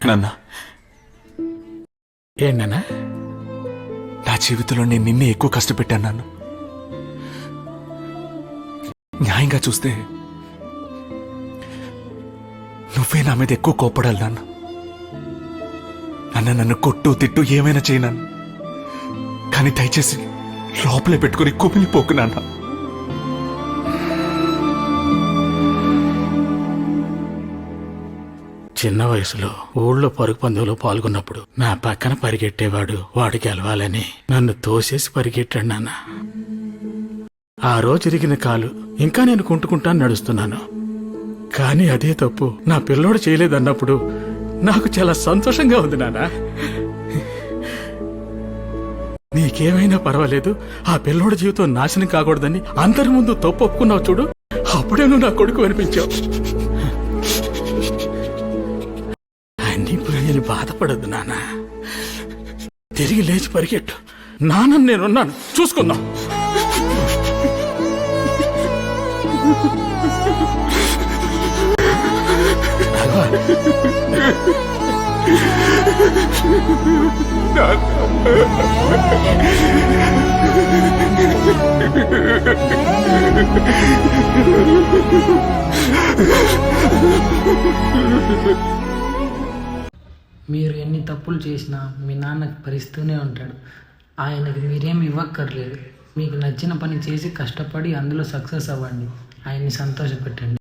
నాన్న, ఏంటన్నా? నా జీవితంలో నేను నిన్నే ఎక్కువ కష్టపెట్టాను నాన్న. న్యాయంగా చూస్తే నువ్వే నా మీద ఎక్కువ కోపడాలి నాన్న. నన్ను కొట్టు తిట్టు ఏమైనా చేయనాను, కానీ దయచేసి లోపలే పెట్టుకుని కుమిలిపోకు నాన్న. చిన్న వయసులో ఊళ్ళో పరుగు పందెంలో పాల్గొన్నప్పుడు నా పక్కన పరిగెట్టేవాడు వాడు గెలవాలని నన్ను తోసేసి పరిగెట్టాడు నాన్న. ఆ రోజు ఇరిగిన కాలు ఇంకా నేను కుంటుకుంటాను నడుస్తున్నాను. కానీ అదే తప్పు నా పిల్లోడు చేయలేదన్నప్పుడు నాకు చాలా సంతోషంగా ఉంది నాన్న. నీకేమైనా పర్వాలేదు, ఆ పిల్లోడి జీవితం నాశనం కాకూడదని అందరి ముందు తప్పు ఒప్పుకున్నావు చూడు, అప్పుడే నువ్వు నా కొడుకు అనిపించావు. ఇప్పుడు నేను బాధపడద్దు నాన్న, తిరిగి లేచి పరిగెట్టు. నాన్న నేనున్నాను, చూసుకుందాం. మీరు ఎన్ని తప్పులు చేసినా మీ నాన్నకి భరిస్తూనే ఉంటాడు. ఆయనకి మీరేమి ఇవ్వక్కర్లేదు. మీకు నచ్చిన పని చేసి కష్టపడి అందులో సక్సెస్ అవ్వండి. ఆయన్ని సంతోషపెట్టండి.